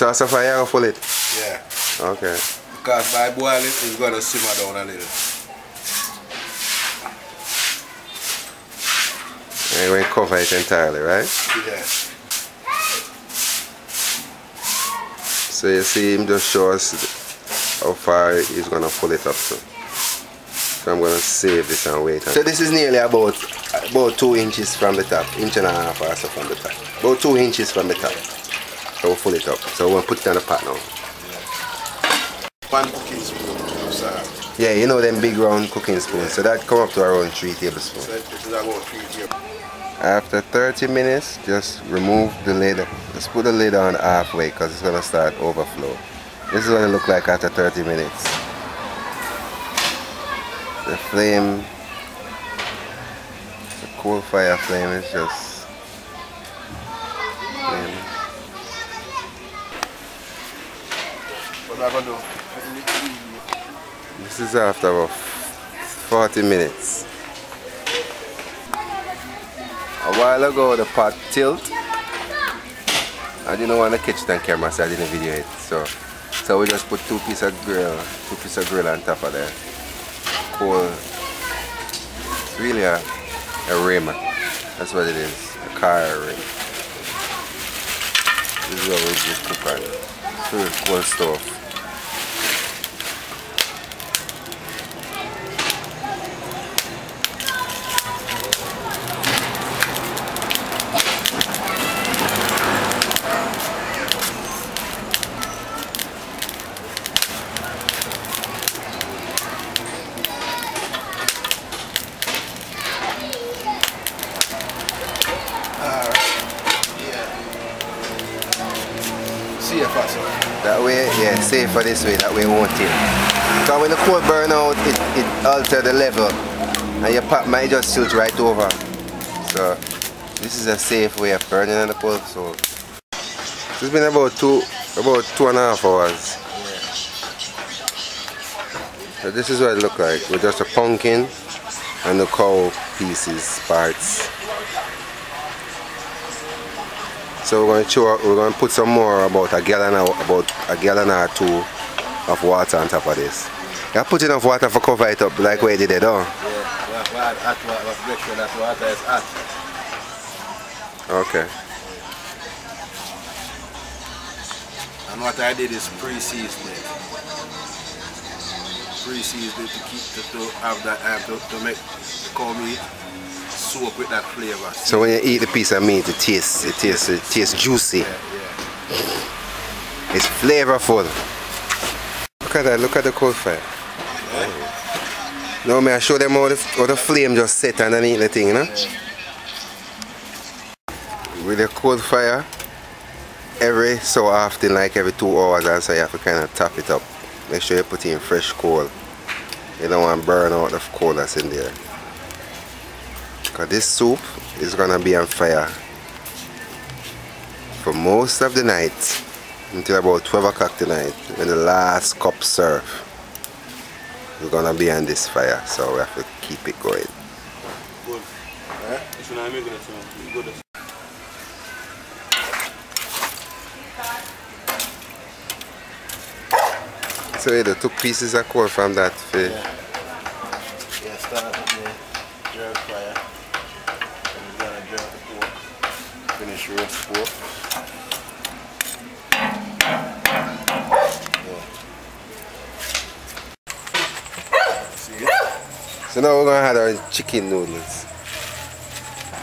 So far you full it? Yeah. Okay. Because by boiling it's gonna simmer down a little. And you're going to cover it entirely, right? Yeah. So you see him just show us how far he's going to pull it up to. So I'm going to save this and wait. So this is nearly about 2 inches from the top. 1.5 inches or so from the top. About 2 inches from the top. So we'll pull it up. So we'll put it on the pot now. Yeah. 1 cooking spoon of salt. Yeah, you know them big round cooking spoons. Yeah. So that come up to around 3 tablespoons. So this is about 3 tablespoons. After 30 minutes, just remove the lid. Just put the lid on halfway because it's going to start overflow. This is what it look like after 30 minutes. The flame, the coal fire flame is just What am I going to do? This is after about 40 minutes. A while ago the pot tilt. I didn't want to catch it on camera, so I didn't video it. So we just put 2 pieces of grill on top of there. Coal. It's really a rim. That's what it is. A car rim. This is what we just cook on. Through coal stove. That way, yeah, safer this way, that way it won't tilt. Because when the coal burn out, it alters the level and your pot might just tilt right over. So this is a safe way of burning on the coal. So it's been about 2.5 hours. So this is what it looks like with just a pumpkin and the cow pieces, parts. So we're going to put some more, about a gallon or 2 of water on top of this. You put enough water for cover it up like we did it, huh? Yeah, make sure that water is hot. Okay. And what I did is pre-season it. Pre-season it to have that to make the cow meat soak with that flavor. So when you eat the piece of meat, it tastes juicy. Yeah, yeah. It's flavorful. Look at that, look at the coal fire. Yeah. Now may I show them how the flame just set underneath the thing, you know? Yeah. With the coal fire, every so often, like every 2 hours or so, you have to kind of top it up. Make sure you put in fresh coal. You don't want to burn out the coal that's in there. Because this soup is going to be on fire for most of the night until about 12 o'clock tonight, when the last cup serve. It's going to be on this fire, so we have to keep it going. Good. Good. So you took pieces of coal from that fish. Yeah, start with the jerk fire. And we're gonna jerk the pork. Finish roast pork. Yeah. See it? So now we're gonna add our chicken noodles.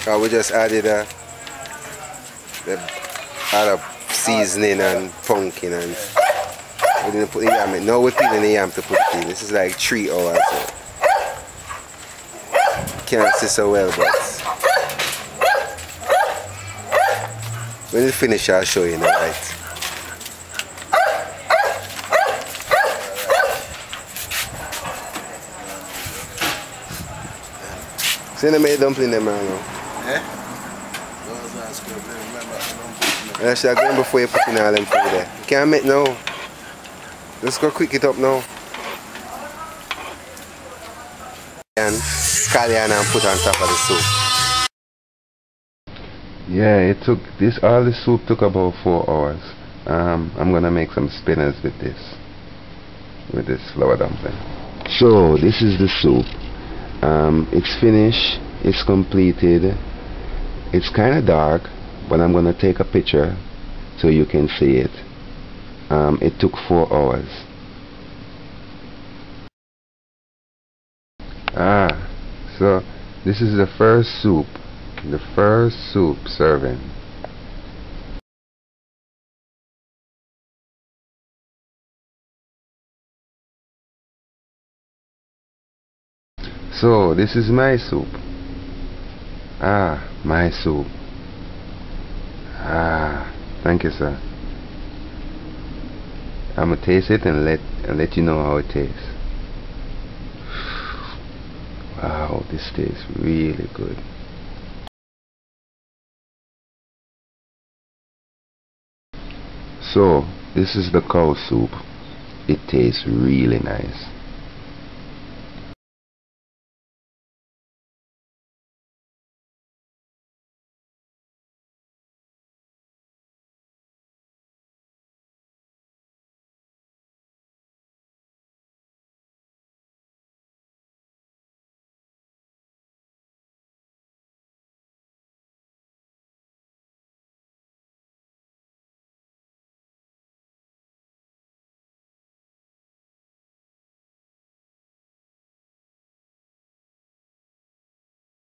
We just added the seasoning and pumpkin and we didn't put the yam in. Now we're peeling the yam to put it in. This is like 3 hours. So. Can't see so well, but when it's finished, I'll show you in the light. So you made dumpling them right now? Yeah? Those are good. Remember, I should have gone before you put in all them food there. You can't make now. Let's go quick it up now. And scallion and put on top of the soup. Yeah, all the soup took about 4 hours. I'm gonna make some spinners with this flour dumpling. So this is the soup. It's finished, it's completed. It's kind of dark, but I'm gonna take a picture so you can see it. It took 4 hours. So this is the first soup serving. So this is my soup. My soup. Thank you, sir. I'm gonna taste it and let you know how it tastes. Wow, this tastes really good. So this is the cow soup. It tastes really nice.